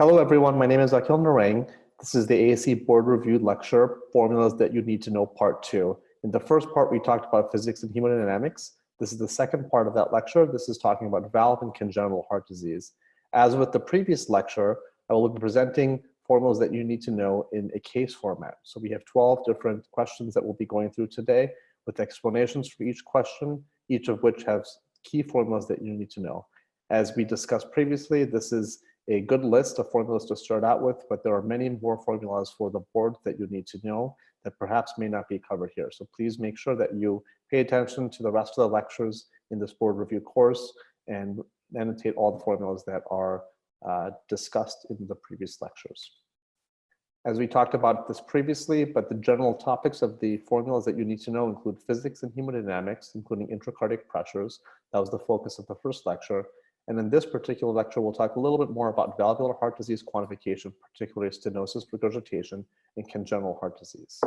Hello everyone, my name is Akhil Narang. This is the ASE Board Reviewed Lecture, Formulas That You Need to Know Part 2. In the first part, we talked about physics and hemodynamics. This is the second part of that lecture. This is talking about valve and congenital heart disease. As with the previous lecture, I will be presenting formulas that you need to know in a case format. So we have 12 different questions that we'll be going through today with explanations for each question, each of which has key formulas that you need to know. As we discussed previously, this is a good list of formulas to start out with, but there are many more formulas for the board that you need to know that perhaps may not be covered here. So please make sure that you pay attention to the rest of the lectures in this board review course and annotate all the formulas that are discussed in the previous lectures. As we talked about this previously, but the general topics of the formulas that you need to know include physics and hemodynamics, including intracardiac pressures. That was the focus of the first lecture. And in this particular lecture, we'll talk a little bit more about valvular heart disease quantification, particularly stenosis, regurgitation, and congenital heart disease.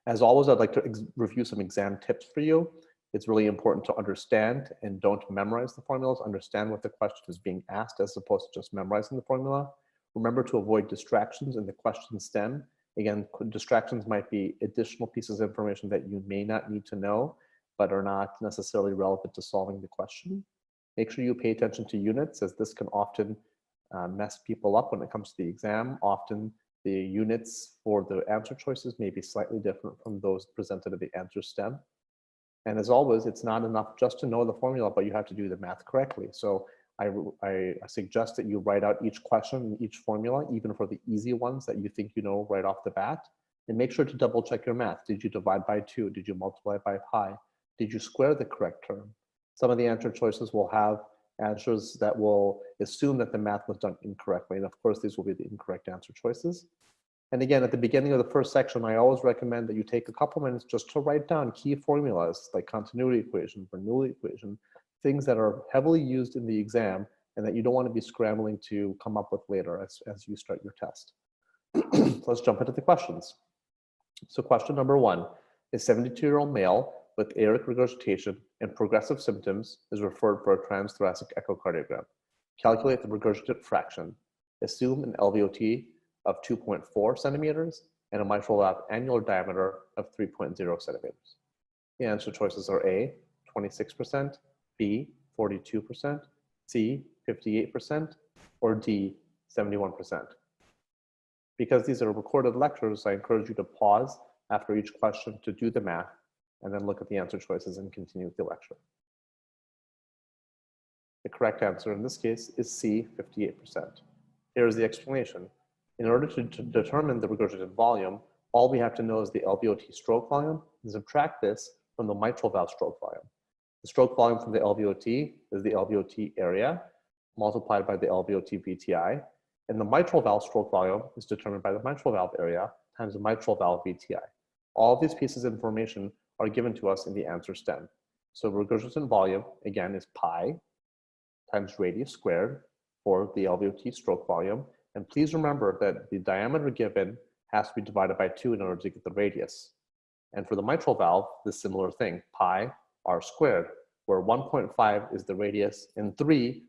As always, I'd like to review some exam tips for you. It's really important to understand and don't memorize the formulas. Understand what the question is being asked as opposed to just memorizing the formula. Remember to avoid distractions in the question stem. Again, distractions might be additional pieces of information that you may not need to know, but are not necessarily relevant to solving the question. Make sure you pay attention to units, as this can often mess people up when it comes to the exam. Often the units for the answer choices may be slightly different from those presented at the answer stem. And as always, it's not enough just to know the formula, but you have to do the math correctly. So I suggest that you write out each question and each formula, even for the easy ones that you think you know right off the bat. And make sure to double check your math. Did you divide by 2? Did you multiply by pi? Did you square the correct term? Some of the answer choices will have answers that will assume that the math was done incorrectly. And of course, these will be the incorrect answer choices. And again, at the beginning of the first section, I always recommend that you take a couple minutes just to write down key formulas like continuity equation, Bernoulli equation, things that are heavily used in the exam and that you don't want to be scrambling to come up with later as you start your test. Let's jump into the questions. So question number 1, a 72-year-old male with aortic regurgitation and progressive symptoms is referred for a transthoracic echocardiogram. Calculate the regurgitant fraction. Assume an LVOT of 2.4 centimeters and a mitral valve annular diameter of 3.0 centimeters. The answer choices are A, 26%, B, 42%, C, 58%, or D, 71%. Because these are recorded lectures, I encourage you to pause after each question to do the math and then look at the answer choices and continue with the lecture. The correct answer in this case is C, 58%. Here's the explanation. In order to determine the regurgitant volume, all we have to know is the LVOT stroke volume and subtract this from the mitral valve stroke volume. The stroke volume from the LVOT is the LVOT area multiplied by the LVOT VTI, and the mitral valve stroke volume is determined by the mitral valve area times the mitral valve VTI. All of these pieces of information are given to us in the answer stem. So regurgitant volume, again, is pi times radius squared for the LVOT stroke volume. And please remember that the diameter given has to be divided by 2 in order to get the radius. And for the mitral valve, the similar thing, pi r squared, where 1.5 is the radius and 3,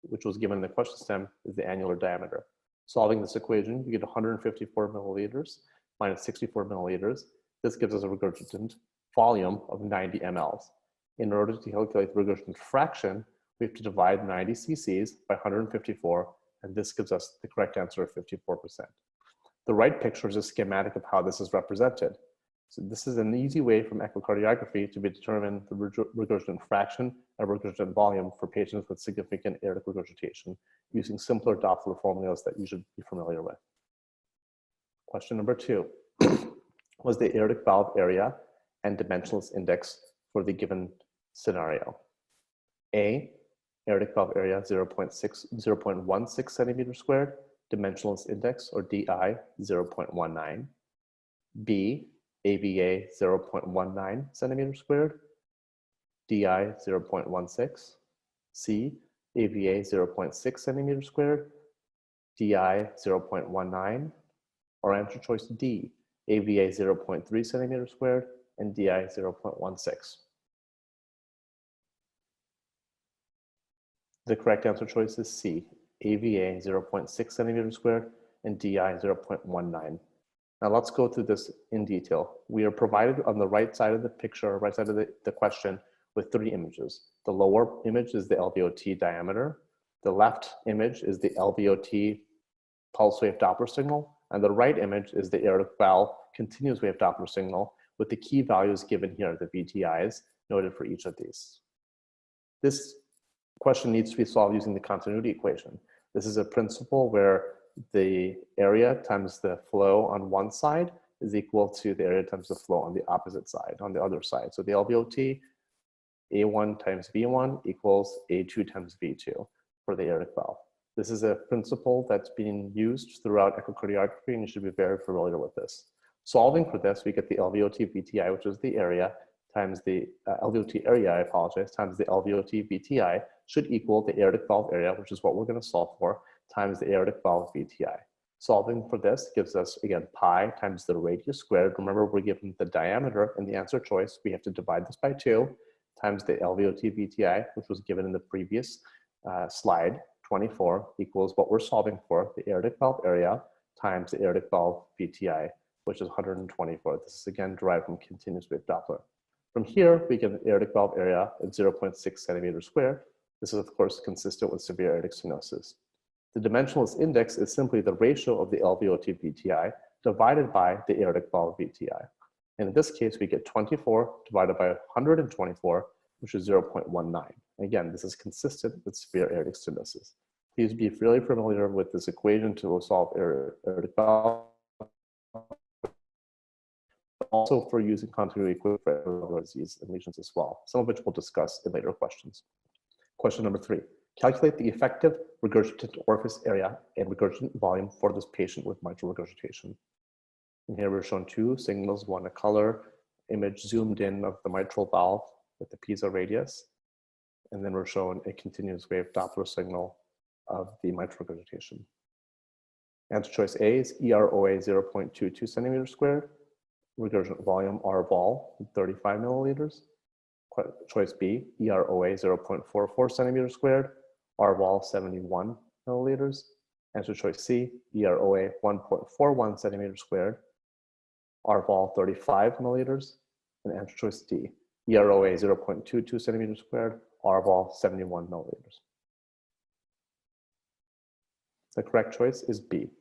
which was given in the question stem, is the annular diameter. Solving this equation, you get 154 milliliters minus 64 milliliters. This gives us a regurgitant volume of 90 mLs. In order to calculate the regurgitant fraction, we have to divide 90 cc's by 154, and this gives us the correct answer of 54%. The right picture is a schematic of how this is represented. So this is an easy way from echocardiography to determine the regurgitant fraction and regurgitant volume for patients with significant aortic regurgitation using simpler Doppler formulas that you should be familiar with. Question number 2. Was the aortic valve area and dimensionless index for the given scenario? A, aortic valve area 0.16 centimeters squared, dimensionless index or DI 0.19. B, AVA 0.19 centimeters squared, DI 0.16. C, AVA 0.6 centimeters squared, DI 0.19. Or answer choice D, AVA 0.3 centimeters squared and DI 0.16. The correct answer choice is C, AVA 0.6 centimeters squared, and DI 0.19. Now let's go through this in detail. We are provided on the right side of the picture, right side of the question, with three images. The lower image is the LVOT diameter. The left image is the LVOT pulse wave Doppler signal. And the right image is the aortic valve continuous wave Doppler signal with the key values given here, the VTIs noted for each of these. This question needs to be solved using the continuity equation. This is a principle where the area times the flow on one side is equal to the area times the flow on the opposite side, on the other side. So the LVOT, A1 times V1 equals A2 times V2 for the aortic valve. This is a principle that's being used throughout echocardiography, and you should be very familiar with this. Solving for this, we get the LVOT VTI, which is the area, times the LVOT area, I apologize, times the LVOT VTI should equal the aortic valve area, which is what we're going to solve for, times the aortic valve VTI. Solving for this gives us, again, pi times the radius squared. Remember, we're given the diameter in the answer choice. We have to divide this by 2 times the LVOT VTI, which was given in the previous slide, 24, equals what we're solving for, the aortic valve area times the aortic valve VTI, which is 124. This is, again, derived from continuous wave Doppler. From here, we get an aortic valve area at 0.6 centimeters squared. This is, of course, consistent with severe aortic stenosis. The dimensionless index is simply the ratio of the LVOT VTI divided by the aortic valve VTI. And in this case, we get 24 divided by 124, which is 0.19. Again, this is consistent with severe aortic stenosis. Please be really familiar with this equation to solve aortic valve. Also for using continuity equation for disease and lesions as well, some of which we'll discuss in later questions. Question number 3. Calculate the effective regurgitant orifice area and regurgitant volume for this patient with mitral regurgitation. And here we're shown 2 signals, one a color image zoomed in of the mitral valve with the piezo radius, and then we're shown a continuous wave Doppler signal of the mitral regurgitation. Answer choice A is EROA 0.22 centimeters squared, regurgitant volume R vol 35 milliliters. Choice B, EROA 0.44 centimeters squared, R vol 71 milliliters. Answer choice C, EROA 1.41 centimeters squared, R vol 35 milliliters. And answer choice D, EROA 0.22 centimeters squared, R vol 71 milliliters. The correct choice is B,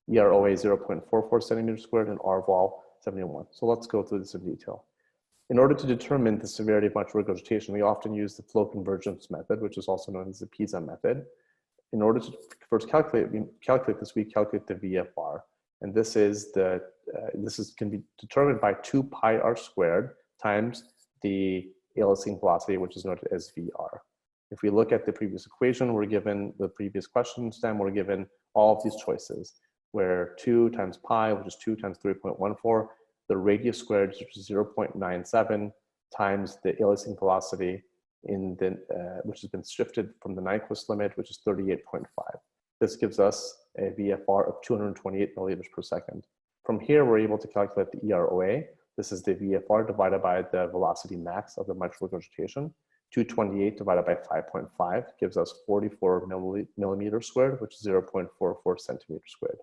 EROA 0.44 centimeters squared and R vol 71. So let's go through this in detail. In order to determine the severity of mitral regurgitation, we often use the flow convergence method, which is also known as the PISA method. In order to first calculate this, we calculate the VFR. And this can be determined by 2 pi r squared times the eliciting velocity, which is known as VR. If we look at the previous equation, we're given the previous question stem, we're given all of these choices, where 2 times pi, which is 2 times 3.14, the radius squared, which is 0.97, times the eliciting velocity in the, which has been shifted from the Nyquist limit, which is 38.5. This gives us a VFR of 228 milliliters per second. From here, we're able to calculate the EROA. This is the VFR divided by the velocity max of the mitral regurgitation. 228 divided by 5.5 gives us 44 millimeters squared, which is 0.44 centimeters squared.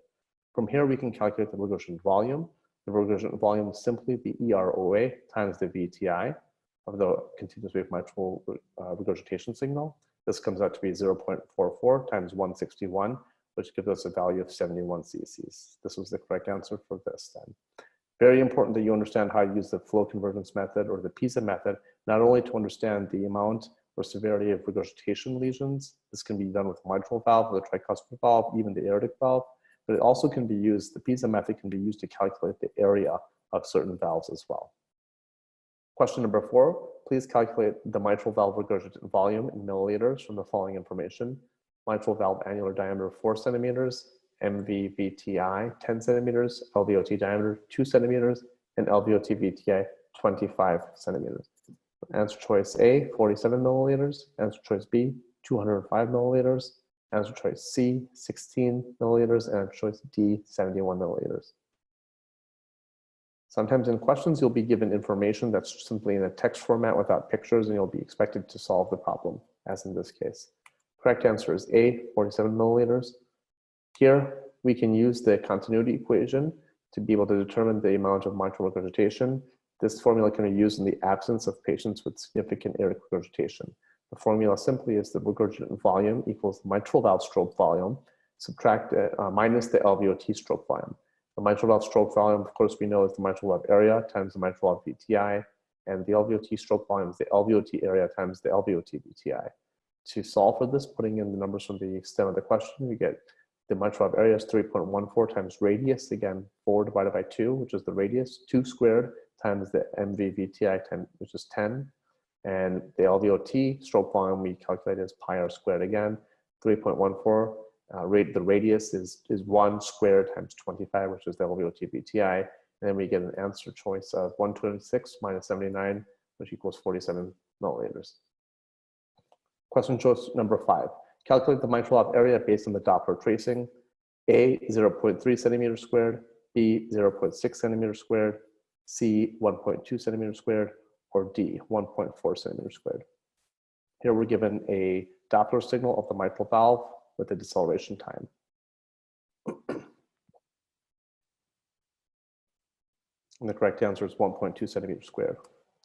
From here, we can calculate the regurgitant volume. The regurgitant volume is simply the EROA times the VTI of the continuous wave mitral regurgitation signal. This comes out to be 0.44 times 161, which gives us a value of 71 cc's. This was the correct answer for this then. Very important that you understand how to use the flow convergence method or the PISA method, not only to understand the amount or severity of regurgitation lesions. This can be done with mitral valve, the tricuspid valve, even the aortic valve, but it also can be used, the PISA method can be used to calculate the area of certain valves as well. Question number 4, please calculate the mitral valve regurgitant volume in milliliters from the following information. Mitral valve annular diameter 4 centimeters, MV VTI 10 centimeters, LVOT diameter 2 centimeters, and LVOT VTI 25 centimeters. Answer choice A, 47 milliliters. Answer choice B, 205 milliliters. Answer choice C, 16 milliliters. And answer choice D, 71 milliliters. Sometimes in questions, you'll be given information that's simply in a text format without pictures, and you'll be expected to solve the problem, as in this case. Correct answer is A, 47 milliliters. Here, we can use the continuity equation to be able to determine the amount of mitral regurgitation. This formula can be used in the absence of patients with significant aortic regurgitation. The formula simply is the regurgitant volume equals the mitral valve stroke volume, subtract minus the LVOT stroke volume. The mitral valve stroke volume, of course, we know is the mitral valve area times the mitral valve VTI, and the LVOT stroke volume is the LVOT area times the LVOT VTI. To solve for this, putting in the numbers from the stem of the question, we get the mitral valve area is 3.14 times radius, again, 4 divided by 2, which is the radius, 2 squared times the MV/VTI, which is 10. And the LVOT stroke volume we calculate as pi r squared again, 3.14. The radius is 1 squared times 25, which is the LVOT/VTI. And then we get an answer choice of 126 minus 79, which equals 47 milliliters. Question choice number 5. Calculate the mitral valve area based on the Doppler tracing. A, 0.3 centimeters squared, B, 0.6 centimeters squared, C, 1.2 centimeters squared, or D, 1.4 centimeters squared. Here we're given a Doppler signal of the mitral valve with a deceleration time. And the correct answer is 1.2 centimeters squared.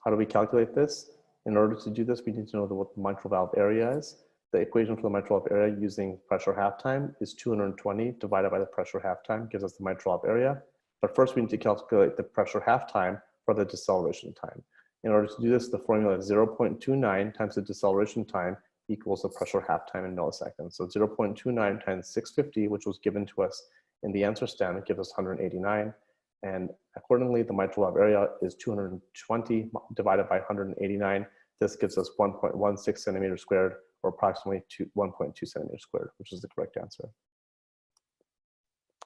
How do we calculate this? In order to do this, we need to know what the mitral valve area is. The equation for the mitral valve area using pressure half time is 220 divided by the pressure half time gives us the mitral valve area. But first we need to calculate the pressure half time for the deceleration time. In order to do this, the formula is 0.29 times the deceleration time equals the pressure half time in milliseconds. So 0.29 times 650, which was given to us in the answer stem, gives us 189. And accordingly, the mitral valve area is 220 divided by 189. This gives us 1.16 centimeters squared, or approximately 1.2 centimeters squared, which is the correct answer.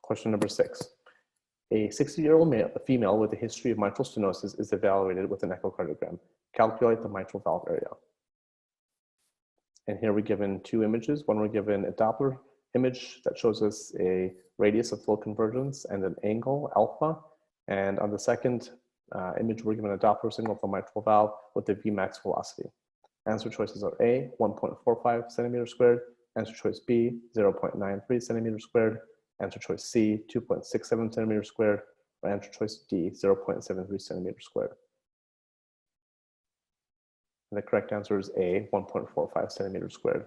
Question number 6. A 60-year-old female with a history of mitral stenosis is evaluated with an echocardiogram. Calculate the mitral valve area. And here we're given 2 images. One, we're given a Doppler image that shows us a radius of flow convergence and an angle, alpha. And on the second image, we're given a Doppler signal of the mitral valve with the Vmax velocity. Answer choices are A, 1.45 centimeters squared. Answer choice B, 0.93 centimeters squared. Answer choice C, 2.67 centimeters squared. Or answer choice D, 0.73 centimeters squared. And the correct answer is A, 1.45 centimeters squared.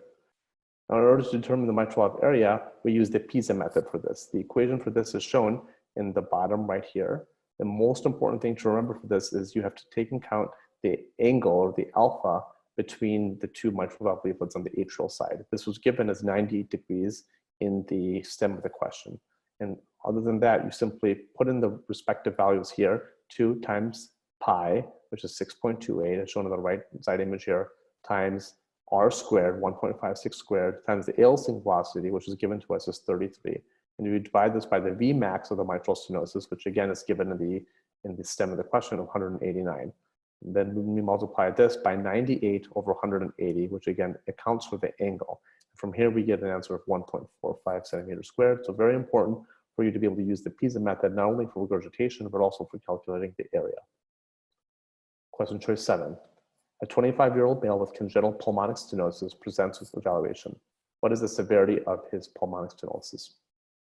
Now, in order to determine the mitral valve area, we use the PISA method for this. The equation for this is shown in the bottom right here. The most important thing to remember for this is you have to take into account the angle or the alpha between the 2 mitral valve leaflets on the atrial side. This was given as 90 degrees in the stem of the question. And other than that, you simply put in the respective values here, 2 times pi, which is 6.28, as shown on the right side image here, times r squared, 1.56 squared, times the ASE velocity, which is given to us as 33. And you divide this by the Vmax of the mitral stenosis, which again is given in the stem of the question of 189. And then we multiply this by 98 over 180, which again accounts for the angle. From here, we get an answer of 1.45 centimeters squared. So very important for you to be able to use the PISA method, not only for regurgitation, but also for calculating the area. Question choice 7. A 25-year-old male with congenital pulmonic stenosis presents with evaluation. What is the severity of his pulmonic stenosis?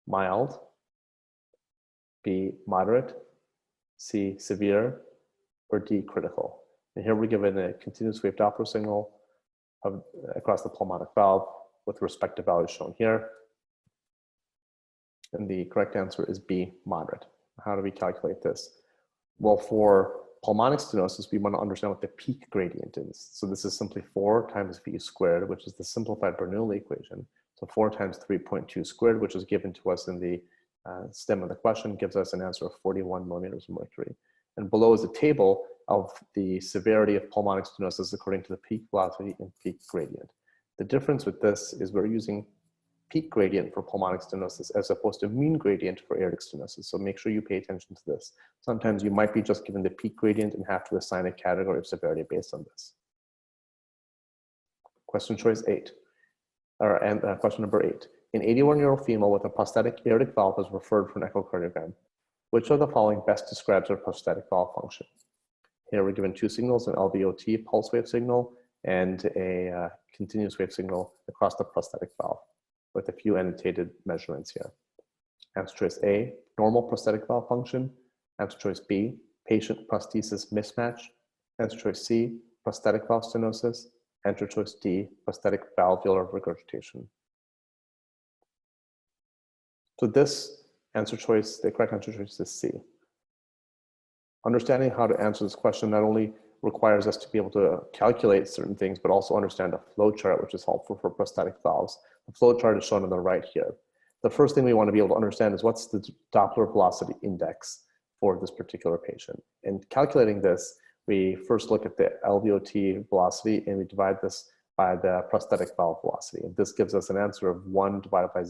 Mild, B, moderate, C, severe, or D, critical. And here we're given a continuous wave Doppler signal across the pulmonic valve with respective values shown here. And the correct answer is B, moderate. How do we calculate this? Well, for pulmonic stenosis, we want to understand what the peak gradient is. So this is simply 4 times V squared, which is the simplified Bernoulli equation. So 4 times 3.2 squared, which is given to us in the stem of the question, gives us an answer of 41 millimeters of mercury. And below is a table of the severity of pulmonic stenosis according to the peak velocity and peak gradient. The difference with this is we're using peak gradient for pulmonic stenosis as opposed to mean gradient for aortic stenosis. So make sure you pay attention to this. Sometimes you might be just given the peak gradient and have to assign a category of severity based on this. Question choice 8. Question number 8. An 81-year-old female with a prosthetic aortic valve is referred for an echocardiogram. Which of the following best describes her prosthetic valve function? Here we're given 2 signals, an LVOT pulse wave signal and a continuous wave signal across the prosthetic valve with a few annotated measurements here. Answer choice A, normal prosthetic valve function. Answer choice B, patient prosthesis mismatch. Answer choice C, prosthetic valve stenosis. Answer choice D, prosthetic valvular regurgitation. So this answer choice, the correct answer choice is C. Understanding how to answer this question not only requires us to be able to calculate certain things, but also understand a flow chart, which is helpful for prosthetic valves. The flow chart is shown on the right here. The first thing we want to be able to understand is what's the Doppler velocity index for this particular patient. In calculating this, we first look at the LVOT velocity and we divide this by the prosthetic valve velocity. And this gives us an answer of 1 divided by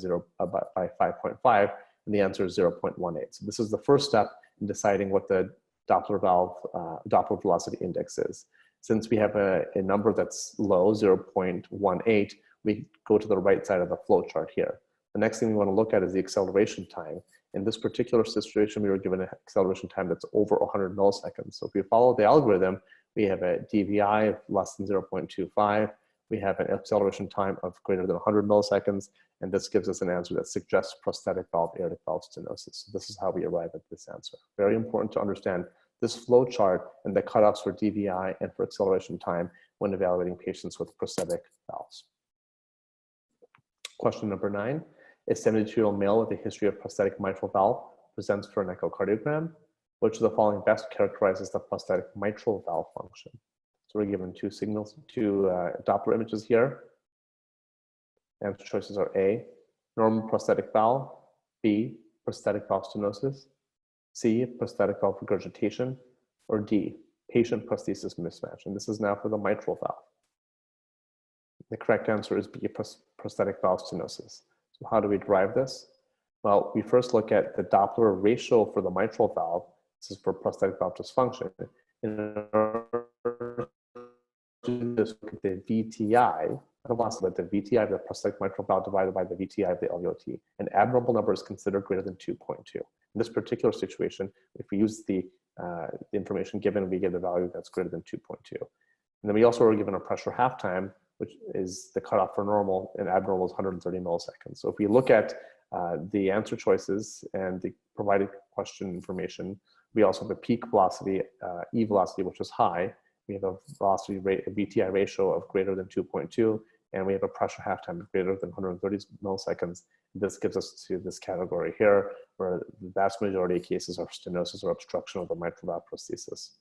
5.5, and the answer is 0.18. So this is the first step in deciding what the Doppler velocity index is. Since we have a number that's low, 0.18, we go to the right side of the flow chart here. The next thing we want to look at is the acceleration time. In this particular situation, we were given an acceleration time that's over 100 milliseconds. So if we follow the algorithm, we have a DVI of less than 0.25. We have an acceleration time of greater than 100 milliseconds. And this gives us an answer that suggests prosthetic valve aortic valve stenosis. So this is how we arrive at this answer. Very important to understand this flow chart and the cutoffs for DVI and for acceleration time when evaluating patients with prosthetic valves. Question number 9. A 72-year-old male with a history of prosthetic mitral valve presents for an echocardiogram. Which of the following best characterizes the prosthetic mitral valve function? So we're given two Doppler images here. Answer choices are A, normal prosthetic valve, B, prosthetic valve stenosis, C, prosthetic valve regurgitation, or D, patient prosthesis mismatch. And this is now for the mitral valve. The correct answer is B, prosthetic valve stenosis. So how do we derive this? Well, we first look at the Doppler ratio for the mitral valve. This is for prosthetic valve dysfunction. In order to look at the VTI, the VTI of the prosthetic mitral valve divided by the VTI of the LVOT. An abnormal number is considered greater than 2.2. In this particular situation, if we use the information given, we get the value that's greater than 2.2. And then we also are given a pressure half time, which is the cutoff for normal, and abnormal is 130 milliseconds. So if we look at the answer choices and the provided question information, we also have a peak velocity, E velocity, which is high. We have a velocity rate, a VTI ratio of greater than 2.2, and we have a pressure half time of greater than 130 milliseconds. This gives us to this category here, where the vast majority of cases are stenosis or obstruction of the mitral valve prosthesis.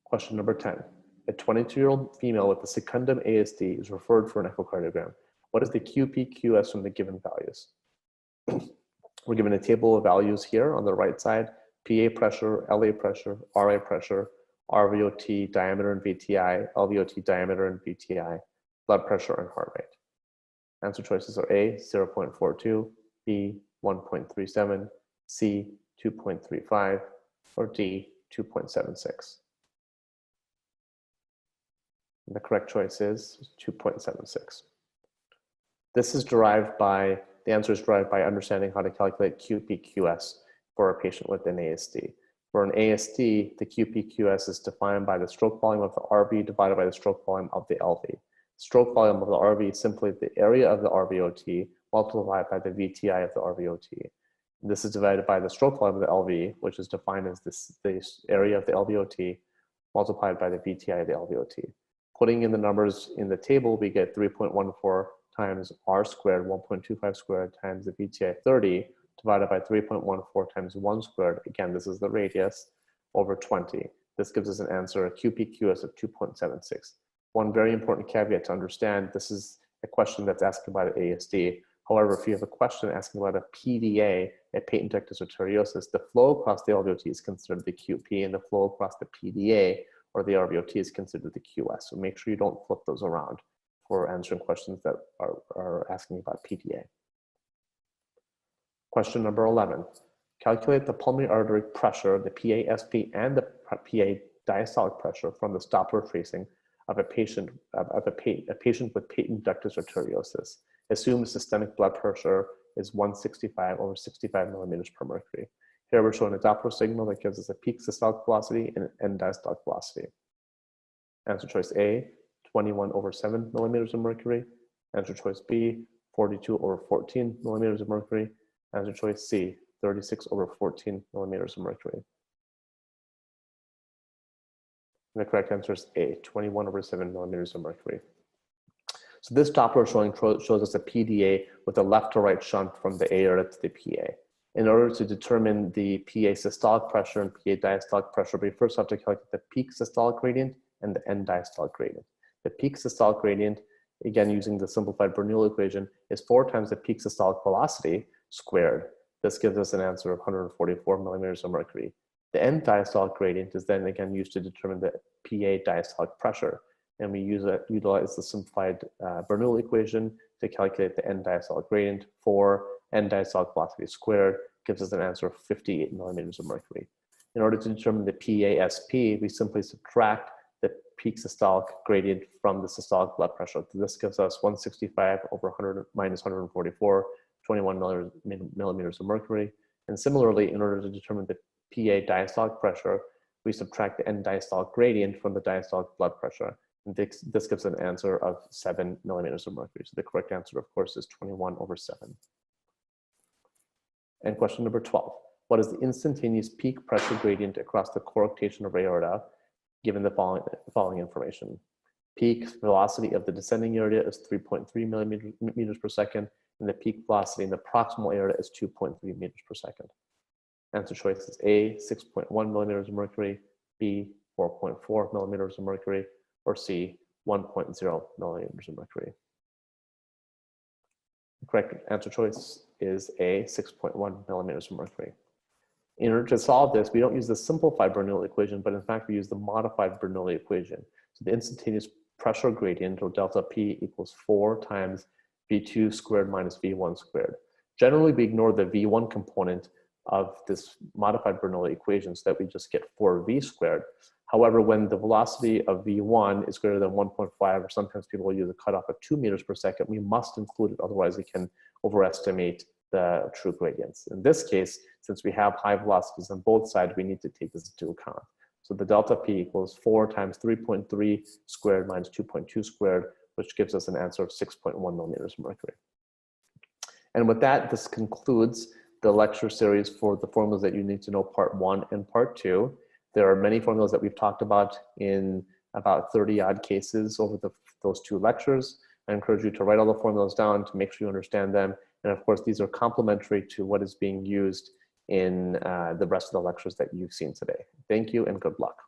Question number 10. A 22-year-old female with a secundum ASD is referred for an echocardiogram. What is the QPQS from the given values? We're given a table of values here on the right side: PA pressure, LA pressure, RA pressure, RVOT diameter and VTI, LVOT diameter and VTI, blood pressure and heart rate. Answer choices are A, 0.42, B, 1.37, C, 2.35, or D, 2.76. And the correct choice is 2.76. This is derived by, the answer is derived by understanding how to calculate QPQS for a patient with an ASD. For an ASD, the QPQS is defined by the stroke volume of the RV divided by the stroke volume of the LV. Stroke volume of the RV is simply the area of the RVOT multiplied by the VTI of the RVOT. And this is divided by the stroke volume of the LV, which is defined as the area of the LVOT multiplied by the VTI of the LVOT. Putting in the numbers in the table, we get 3.14 times R squared, 1.25 squared times the VTI 30 divided by 3.14 times 1 squared. Again, this is the radius over 20. This gives us an answer, a QPQS of 2.76. One very important caveat to understand, this is a question that's asking about an ASD. However, if you have a question asking about a PDA, a patent ductus arteriosus, the flow across the LVOT is considered the QP, and the flow across the PDA or the RVOT is considered the QS. So make sure you don't flip those around for answering questions that are asking about PDA. Question number 11. Calculate the pulmonary artery pressure, the PASP, and the PA diastolic pressure from the Doppler tracing of a patient with patent ductus arteriosus. Assume systemic blood pressure is 165 over 65 millimeters per mercury. Here we're showing a Doppler signal that gives us a peak systolic velocity and an end diastolic velocity. Answer choice A, 21/7 millimeters of mercury. Answer choice B, 42/14 millimeters of mercury. Answer choice C, 36/14 millimeters of mercury. And the correct answer is A, 21/7 millimeters of mercury. So this Doppler shows us a PDA with a left to right shunt from the aorta to the PA. In order to determine the PA systolic pressure and PA diastolic pressure, we first have to calculate the peak systolic gradient and the end diastolic gradient. The peak systolic gradient, again using the simplified Bernoulli equation, is 4 times the peak systolic velocity squared. This gives us an answer of 144 millimeters of mercury. The end diastolic gradient is then again used to determine the PA diastolic pressure. And we utilize the simplified Bernoulli equation to calculate the end diastolic gradient. For end diastolic velocity squared gives us an answer of 58 millimeters of mercury. In order to determine the PASP, we simply subtract the peak systolic gradient from the systolic blood pressure. This gives us 165/100 minus 144, 21 millimeters of mercury. And similarly, in order to determine the PA diastolic pressure, we subtract the end diastolic gradient from the diastolic blood pressure. And this gives an answer of 7 millimeters of mercury. So the correct answer, of course, is 21/7. And question number 12. What is the instantaneous peak pressure gradient across the coarctation of aorta given the following information? Peak velocity of the descending aorta is 3.3 millimeters per second, and the peak velocity in the proximal aorta is 2.3 meters per second. Answer choice is A, 6.1 millimeters of mercury, B, 4.4 millimeters of mercury, or C, 1.0 millimeters of mercury. The correct answer choice is A, 6.1 millimeters of mercury. In order to solve this, we don't use the simplified Bernoulli equation, but in fact, we use the modified Bernoulli equation. So the instantaneous pressure gradient, or delta P, equals 4 times V2 squared minus V1 squared. Generally, we ignore the V1 component of this modified Bernoulli equation so that we just get 4V squared. However, when the velocity of V1 is greater than 1.5, or sometimes people will use a cutoff of 2 meters per second, we must include it, otherwise we can overestimate the true gradients. In this case, since we have high velocities on both sides, we need to take this into account. So the delta P equals 4 times 3.3 squared minus 2.2 squared, which gives us an answer of 6.1 millimeters of mercury. And with that, this concludes the lecture series for the formulas that you need to know, part 1 and part 2. There are many formulas that we've talked about in about 30 odd cases over those 2 lectures. I encourage you to write all the formulas down to make sure you understand them. And of course, these are complementary to what is being used in the rest of the lectures that you've seen today. Thank you and good luck.